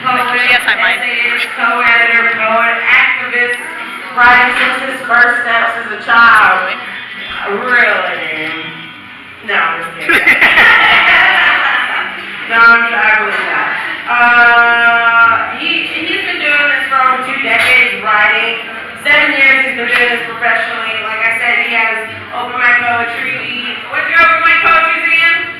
poet, Yes, I might. essayist, co-editor, poet, activist, writing since his first steps as a child. Really? No, I'm just kidding. No, I believe that. He's been doing this for over 2 decades, writing. 7 years he's been doing this professionally. Like I said, he has open mic poetry. What's your open mic poetry again?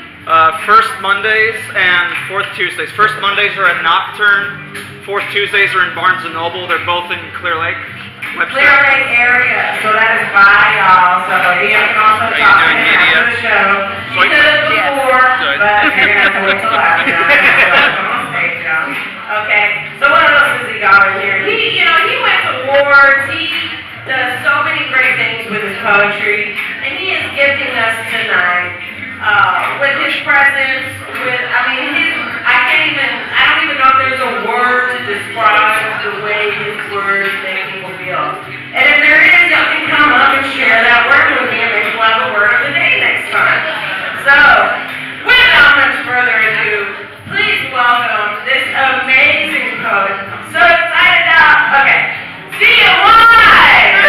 First Mondays and fourth Tuesdays. First Mondays are at Nocturne. Fourth Tuesdays are in Barnes & Noble. They're both in Clear Lake. Clear Lake area. So that is by y'all. So you can also talk to him after the show. He did it before, but you're going to have to wait till after. Come on stage, y'all. Okay. So what else has he got in here? He went to awards. He does so many great things with his poetry, and he is gifting us tonight. With his presence, I don't even know if there's a word to describe the way his words make people feel. And if there is, y'all can come up and share that word with me, and maybe we'll have a word of the day next time. So, without much further ado, please welcome this amazing poet. I'm so excited now. Okay, see you live!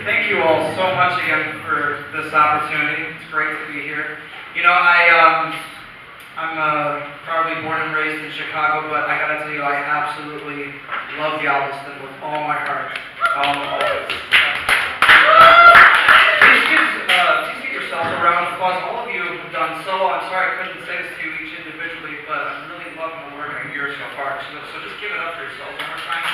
Thank you all so much again for this opportunity. It's great to be here. I'm probably born and raised in Chicago, but I gotta tell you, I absolutely love Galveston with all my heart. Please give yourselves a round of applause. All of you have done so well. I'm sorry I couldn't say this to you each individually, but I'm really loving the work I hear so far. So just give it up for yourselves one more time.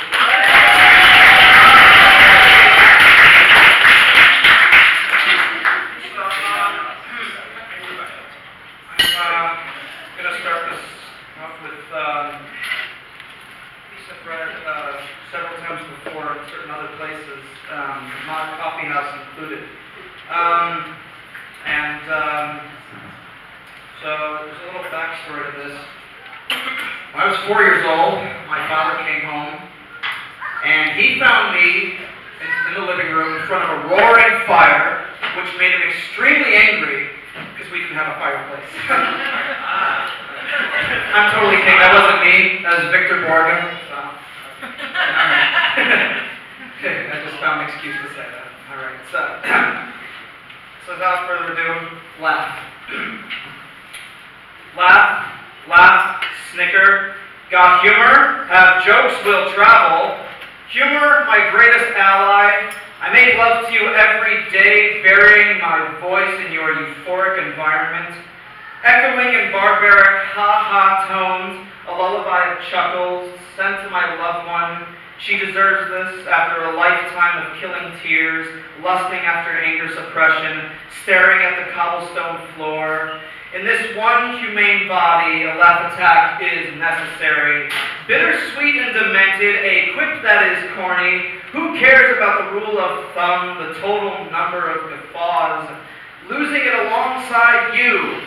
I'm going to start this off with a piece I've read several times before in certain other places, Mod Coffee House included. So there's a little backstory to this. When I was 4 years old, my father came home, and he found me in the living room in front of a roaring fire, which made him extremely angry because we didn't have a fireplace. I'm totally kidding. That wasn't me. That was Victor Borga. Okay, I just found an excuse to say that. All right. So without further ado, laugh. Laugh, laugh, snicker. Got humor? Have jokes will travel. Humor, my greatest ally. I make love to you every day, burying my voice in your euphoric environment. Echoing in barbaric ha-ha tones, a lullaby of chuckles, sent to my loved one. She deserves this after a lifetime of killing tears, lusting after anger suppression, staring at the cobblestone floor. In this one humane body, a laugh attack is necessary. Bittersweet and demented, a quip that is corny. Who cares about the rule of thumb, the total number of guffaws? Losing it alongside you.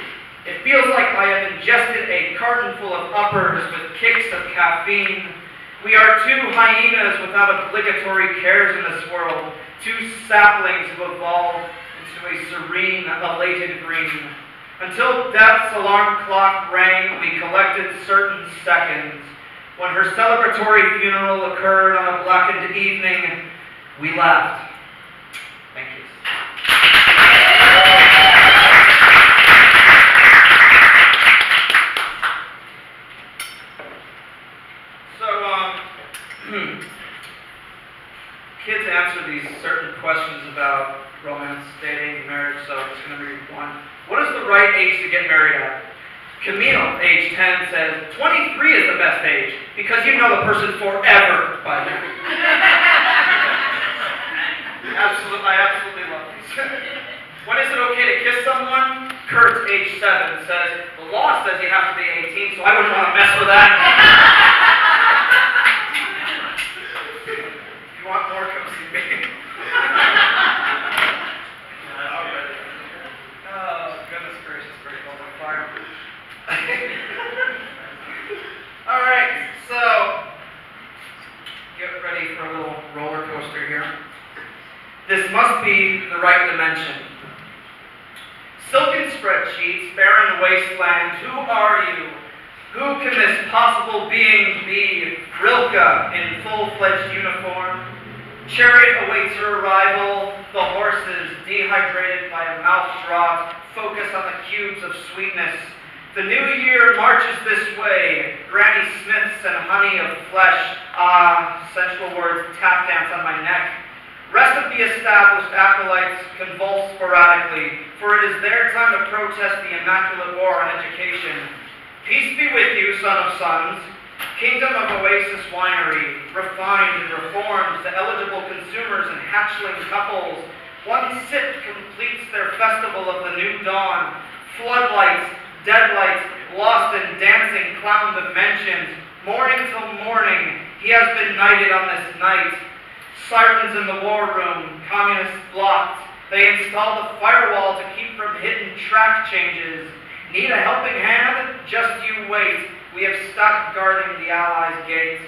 It feels like I have ingested a carton full of uppers with kicks of caffeine. We are two hyenas without obligatory cares in this world, two saplings who evolved into a serene, elated green. Until death's alarm clock rang, we collected certain seconds. When her celebratory funeral occurred on a blackened evening, we laughed. Thank you. Kids answer these certain questions about romance, dating, marriage, so I'm just going to read one. What is the right age to get married at? Camille, age 10, says, 23 is the best age, because you know the person forever by then. I absolutely love these. When is it okay to kiss someone? Kurt, age 7, says, the law says you have to be 18, so I wouldn't want to mess with that. If you want more, come see me. Oh, goodness gracious, break all my fire. Alright, so mention. Silken spreadsheets, barren wasteland, who are you? Who can this possible being be? Rilke in full-fledged uniform. Chariot awaits her arrival, the horses, dehydrated by a mouth draught, focus on the cubes of sweetness. The new year marches this way, Granny Smiths and honey of flesh. Ah, sensual words tap dance on my neck. Rest of the established acolytes convulse sporadically, for it is their time to protest the immaculate war on education. Peace be with you, son of sons. Kingdom of Oasis Winery, refined and reformed to eligible consumers and hatchling couples. One sip completes their festival of the new dawn. Floodlights, deadlights, lost in dancing clown dimensions. Morning till morning, he has been knighted on this night. Sirens in the war room, communists blocked. They installed a firewall to keep from hidden track changes. Need a helping hand? Just you wait. We have stopped guarding the Allies' gate.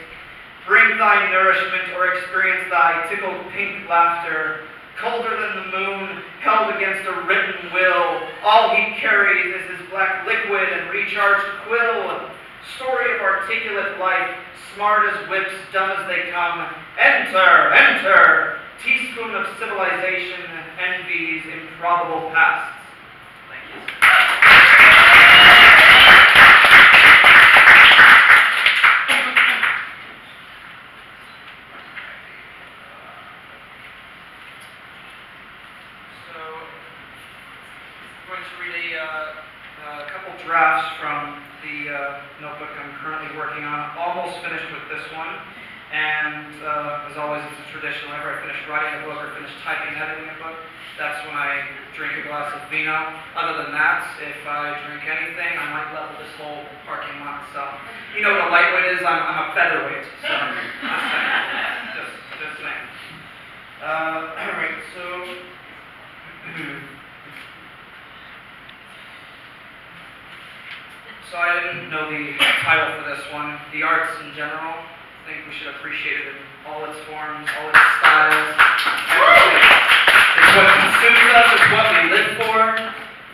Bring thy nourishment or experience thy tickled pink laughter. Colder than the moon, held against a written will. All he carries is his black liquid and recharged quill. Story of articulate life, smart as whips, dumb as they come. Enter, enter! Teaspoon of civilization envies improbable pasts. Thank you. A couple drafts from the notebook I'm currently working on. Almost finished with this one. And as always, it's a tradition. Whenever I finish writing a book or finish typing and editing a book, that's when I drink a glass of vino. Other than that, if I drink anything, I might level this whole parking lot. So, you know what a lightweight is? I'm a featherweight. So, just saying. Alright, so... So I didn't know the title for this one. The arts in general. I think we should appreciate it in all its forms, all its styles, everything. It's what consumes us, it's what we live for.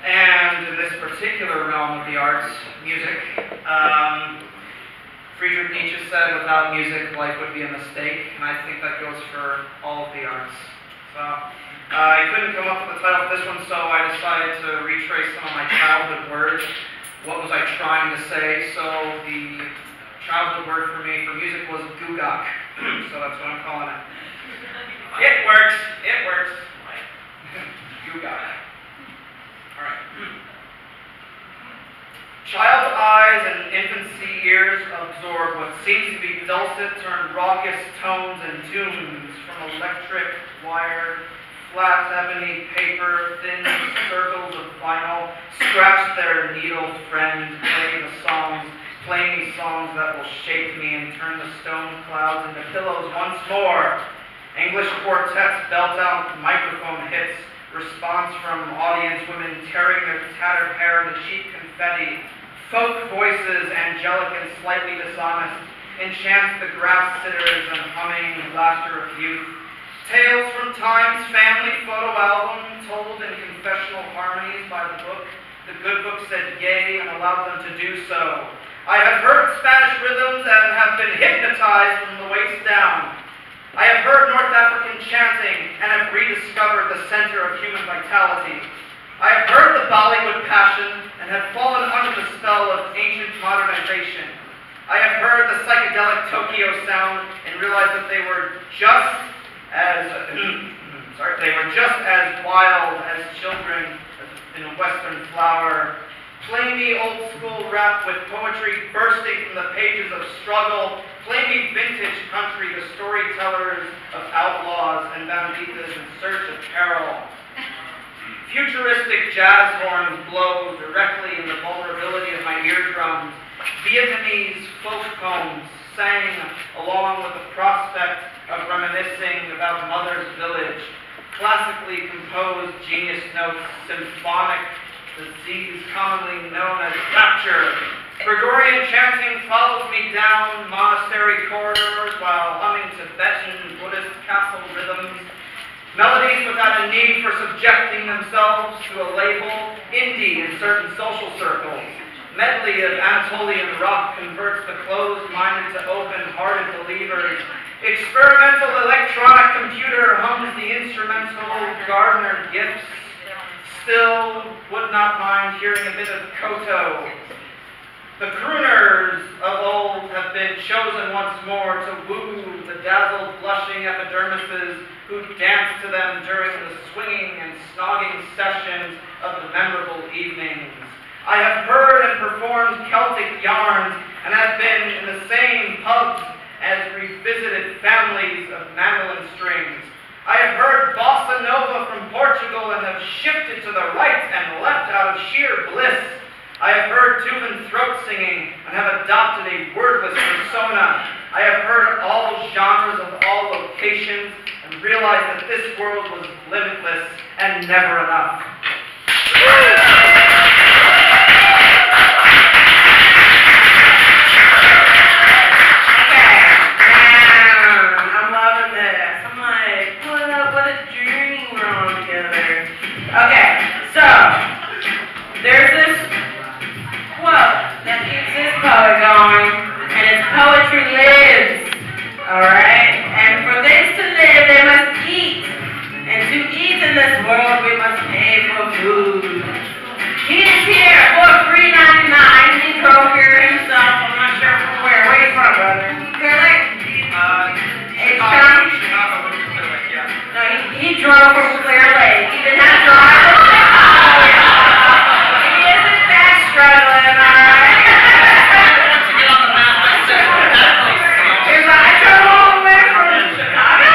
And in this particular realm of the arts, music, Friedrich Nietzsche said, without music, life would be a mistake. And I think that goes for all of the arts. So I couldn't come up with a title for this one, so I decided to retrace some of my childhood words. What was I trying to say? So the childhood word for me for music was Goo-Gock. So that's what I'm calling it. It works. It works. Goo-Gock. Alright. Child's eyes and infancy ears absorb what seems to be dulcet turned raucous tones and tunes from electric wire. Flat ebony paper, thin circles of vinyl, scratch their needle friend, play me songs that will shape me and turn the stone clouds into pillows once more. English quartets belt out microphone hits, response from audience women tearing their tattered hair into cheap confetti. Folk voices, angelic and slightly dishonest, enchants the grass sitters and humming laughter of youth. Tales from Time's family photo album, told in confessional harmonies by the book. The good book said yea and allowed them to do so. I have heard Spanish rhythms and have been hypnotized from the waist down. I have heard North African chanting and have rediscovered the center of human vitality. I have heard the Bollywood passion and have fallen under the spell of ancient modernization. I have heard the psychedelic Tokyo sound and realized that they were just as wild as children in a western flower. Play me old school rap with poetry bursting from the pages of struggle. Play me vintage country, the storytellers of outlaws and banditas in search of peril. Futuristic jazz horns blow directly in the vulnerability of my eardrums. Vietnamese folk poems sang along with the prospect of reminiscing about Mother's Village. Classically composed genius notes, symphonic disease commonly known as rapture. Gregorian chanting follows me down monastery corridors while humming Tibetan Buddhist castle rhythms. Melodies without a need for subjecting themselves to a label, indie in certain social circles. Medley of Anatolian rock converts the closed-minded to open-hearted believers. Experimental electronic computer hums the instrumental gardener gifts. Still would not mind hearing a bit of koto. The crooners of old have been chosen once more to woo the dazzled, blushing epidermises who dance to them during the swinging and snogging sessions of the memorable evenings. I have heard and performed Celtic yarns and have been in the same pubs as revisited families of mandolin strings. I have heard bossa nova from Portugal and have shifted to the right and left out of sheer bliss. I have heard Tuvan throat singing and have adopted a wordless persona. I have heard all genres of all locations and realized that this world was limitless and never enough. Okay, so there's this quote that keeps this poet going, and it's poetry lives, alright? And for this to live, they must eat. And to eat in this world, we must pay for food. He is here for $3.99. He drove here himself. I'm not sure from where. Where are you from, brother? Clear Lake? Chicago, yeah. No, he drove from Clear Lake. He did not drive from Chicago. He isn't that struggling, alright? To get on the map, I said that place. He's like, I drove all the way from Chicago?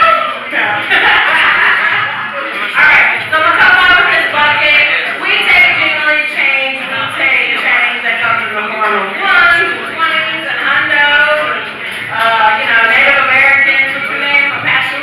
No. Alright, so we'll come out with this bucket. We take jingly change, we take change that comes in the form of ones, 20s, and hundos. Native Americans, what's your name? Perpetual?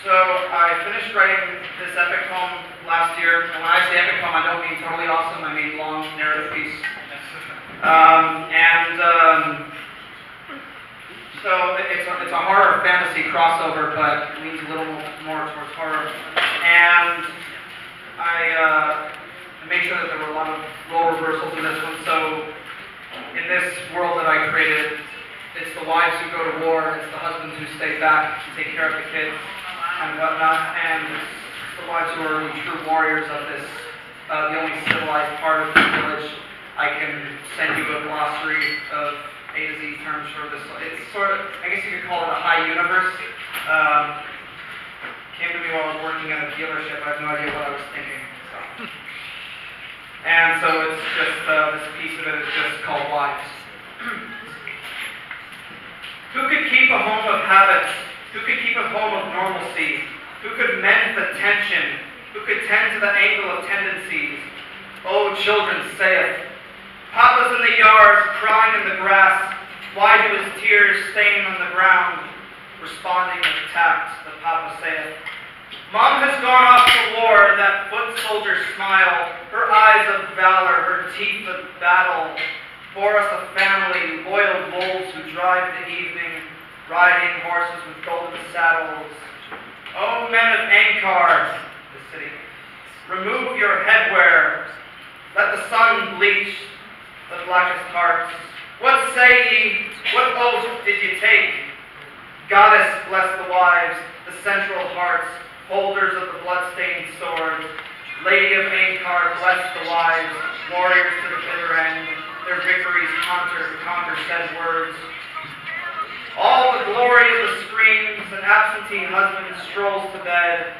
So I finished writing this epic poem last year, and when I say epic poem, I don't mean totally awesome, I mean long narrative piece. So it's a horror fantasy crossover, but it leans a little more towards horror. And I made sure that there were a lot of role reversals in this one. So in this world that I created, it's the wives who go to war, it's the husbands who stay back to take care of the kids and whatnot, and it's the wives who are the true warriors of this, the only civilized part of this village. I can send you a glossary of A to Z terms for this. It's sort of, I guess you could call it a high universe. Came to me while I was working at a dealership. I have no idea what I was thinking. So. And so it's just, this piece of it is just called Wives. Who could keep a home of habits? Who could keep a home of normalcy? Who could mend the tension? who could tend to the ankle of tendencies. O children, saith, Papa's in the yard, crying in the grass. Why do his tears stain on the ground? Responding with tact, the Papa saith, Mom has gone off to war, that foot soldier smile, her eyes of valor, her teeth of battle, bore us a family, loyal wolves who drive the evening, riding horses with golden saddles. O men of Ankar, the city, remove your headwear, let the sun bleach the blackest hearts. What say ye? What oath did ye take? Goddess bless the wives, the central hearts, holders of the blood-stained swords. Lady of Ankar, bless the wives, warriors to the bitter end, their victories conquer said words. All the glory of the screams, an absentee husband strolls to bed,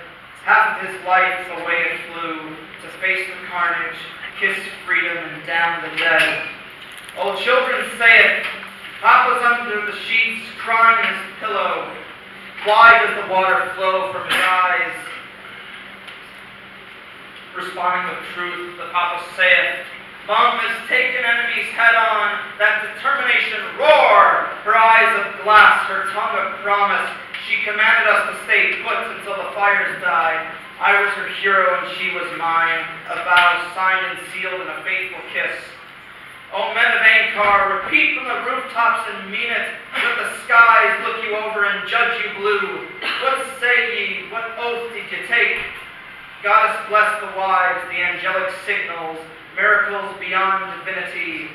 half of his life away it flew, to face the carnage, kiss freedom, and damn the dead. O children, say it, Papa's under the sheets, crying in his pillow. Why does the water flow from his eyes? Responding with truth, the Papa saith, Mom has taken enemies head on, that determination roar, her eyes of glass, her tongue of promise. She commanded us to stay put until the fires died. I was her hero and she was mine, a vow signed and sealed in a faithful kiss. O men of Ankar, repeat from the rooftops and mean it. Let the skies look you over and judge you blue. What say ye? What oath did you take? Goddess bless the wives, the angelic signals, miracles beyond divinity.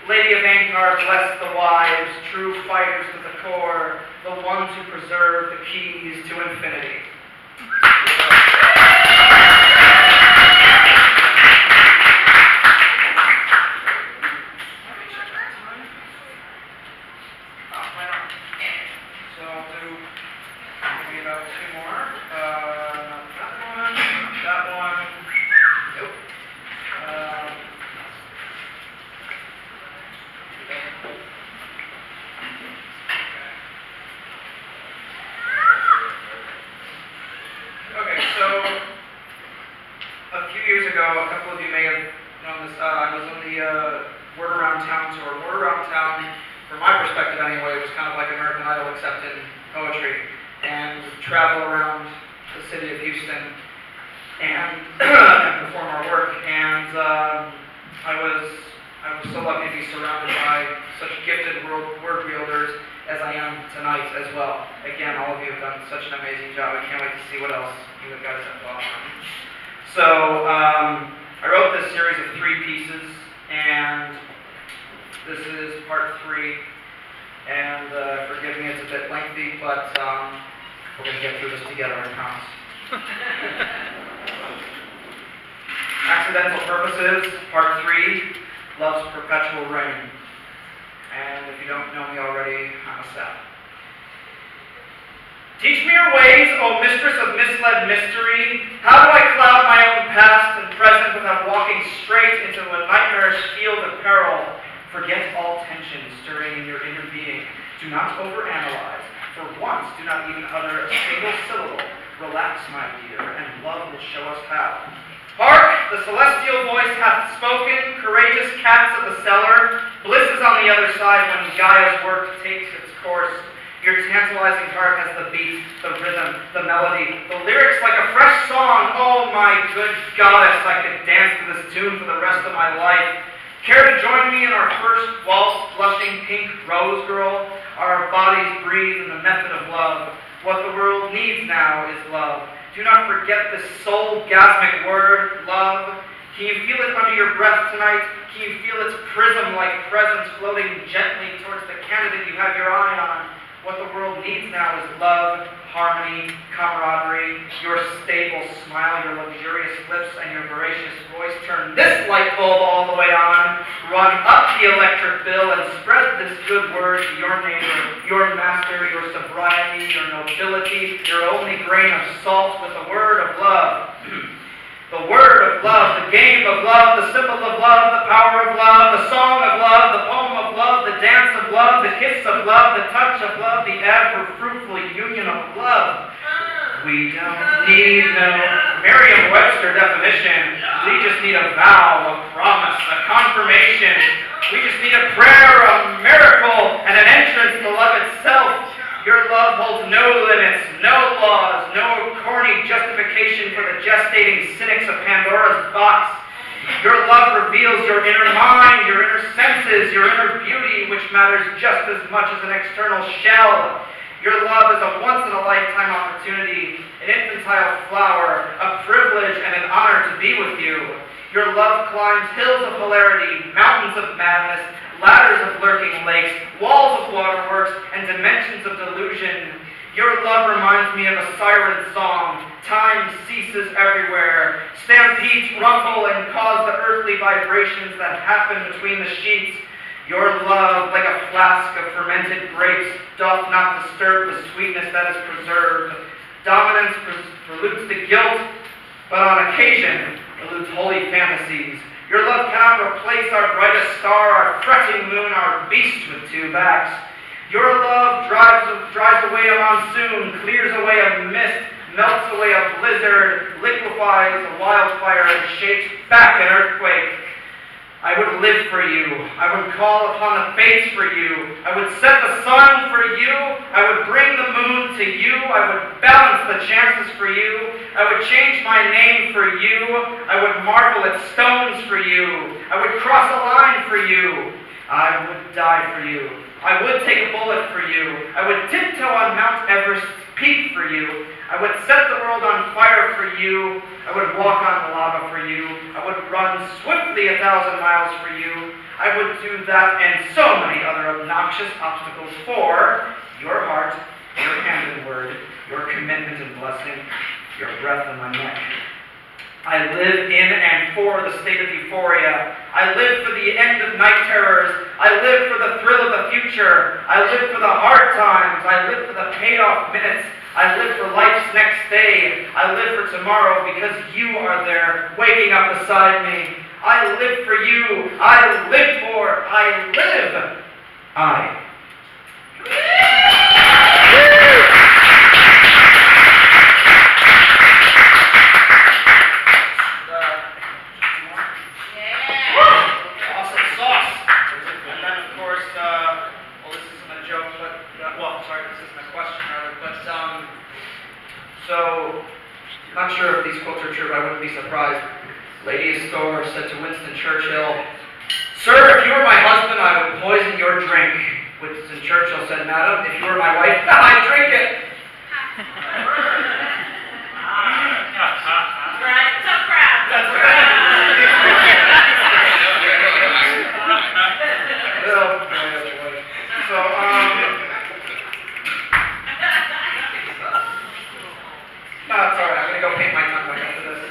Lady of Ankar, bless the wives, true fighters to the core, the ones who preserve the keys to infinity. I wrote this series of 3 pieces, and this is part 3. And forgive me, it's a bit lengthy, but we're going to get through this together, I promise. Accidental Purposes, part 3, Love's Perpetual Reign. And if you don't know me already, I'm a sap. Teach me your ways, O mistress of misled mystery. How do I cloud my own past and present without walking straight into a nightmarish field of peril? Forget all tension stirring in your inner being. Do not overanalyze. For once, do not even utter a single syllable. Relax, my dear, and love will show us how. Hark! The celestial voice hath spoken. Courageous cats of the cellar. Bliss is on the other side when Gaia's work takes its course. Your tantalizing heart has the beat, the rhythm, the melody, the lyrics like a fresh song. Oh, my good goddess, I could dance to this tune for the rest of my life. Care to join me in our first waltz, blushing pink rose girl? Our bodies breathe in the method of love. What the world needs now is love. Do not forget this soul-gasmic word, love. Can you feel it under your breath tonight? Can you feel its prism-like presence floating gently towards the candidate you have your eye on? What the world needs now is love, harmony, camaraderie, your stable smile, your luxurious lips, and your voracious voice. Turn this light bulb all the way on, run up the electric bill, and spread this good word to your neighbor, your master, your sobriety, your nobility, your only grain of salt with the word of love. The word of love, the game of love, the symbol of love, the power of love, the song of love, the poem of love, the dance of love, the kiss of love, the touch of love, the ever fruitful union of love. We don't need no Merriam-Webster definition. We just need a vow, a promise, a confirmation. We just need a prayer, a miracle, and an entrance to love itself. Your love holds no limits, no laws, no corny justification for the gestating cynics of Pandora's box. Your love reveals your inner mind, your inner senses, your inner beauty, which matters just as much as an external shell. Your love is a once-in-a-lifetime opportunity, an infantile flower, a privilege and an honor to be with you. Your love climbs hills of hilarity, mountains of madness, ladders of lurking lakes, walls of waterworks, and dimensions of delusion. Your love reminds me of a siren song. Time ceases everywhere. Stampedes rumble and cause the earthly vibrations that happen between the sheets. Your love, like a flask of fermented grapes, doth not disturb the sweetness that is preserved. Dominance preludes to guilt, but on occasion eludes holy fantasies. Your love cannot replace our brightest star, our fretting moon, our beast with two backs. Your love drives away a monsoon, clears away a mist, melts away a blizzard, liquefies a wildfire, and shakes back an earthquake. I would live for you. I would call upon the fates for you. I would set the sun for you. I would bring the moon to you. I would balance the chances for you. I would change my name for you. I would marvel at stones for you. I would cross a line for you. I would die for you. I would take a bullet for you. I would tiptoe on Mount Everest's peak for you. I would set the world on fire for you. I would walk on lava for you. I would run swiftly 1,000 miles for you. I would do that and so many other obnoxious obstacles for your heart, your hand and word, your commitment and blessing, your breath on my neck. I live in and for the state of euphoria. I live for the end of night terrors. I live for the thrill of the future. I live for the hard times. I live for the paid-off minutes. I live for life's next day. I live for tomorrow because you are there, waking up beside me. I live for you. I live for. I live. I. Not sure if these quotes are true, but I wouldn't be surprised. Lady of Store said to Winston Churchill, "Sir, if you were my husband, I would poison your drink." Winston Churchill said, "Madam, if you were my wife, I'd drink it." That's right. No, it's alright. I'm going to go paint my tongue back after this.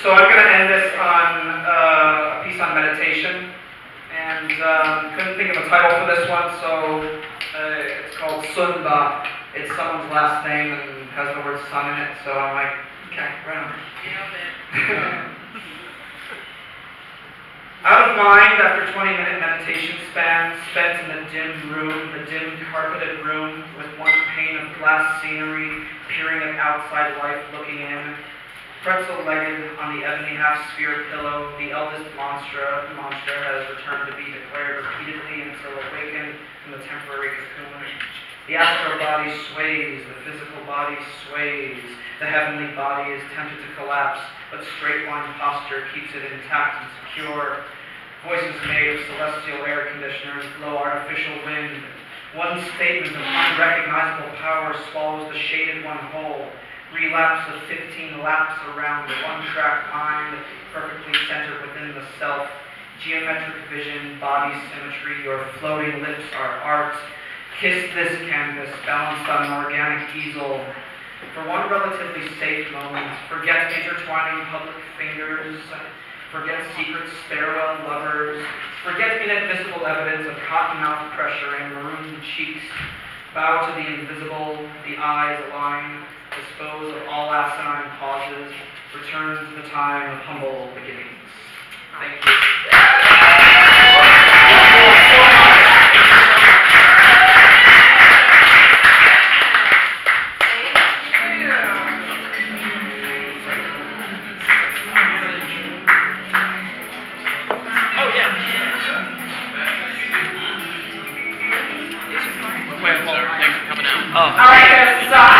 So I'm going to end this on a piece on meditation. And couldn't think of a title for this one, so it's called Sunba. It's someone's last name and has the word sun in it, so I'm like, okay, right on. Out of mind after 20-minute meditation span spent in the dim carpeted room, with one pane of glass scenery peering at outside life looking in. Pretzel-legged on the ebony half-sphere pillow, the eldest mantra has returned to be declared repeatedly until awakened from the temporary cocoon. The astral body sways, the physical body sways, the heavenly body is tempted to collapse, but straight-line posture keeps it intact and secure. Voices made of celestial air conditioners blow artificial wind. One statement of unrecognizable power swallows the shaded one whole. Relapse of 15 laps around the one-track mind, perfectly centered within the self. Geometric vision, body symmetry, your floating lips are art. Kiss this canvas, balanced on an organic easel. For one relatively safe moment, forget intertwining public fingers, forget secret stairwell lovers, forget inadmissible evidence of cotton-mouth pressure and maroon cheeks. Bow to the invisible, the eyes align, dispose of all asinine pauses, return to the time of humble beginnings. Thank you. All right, so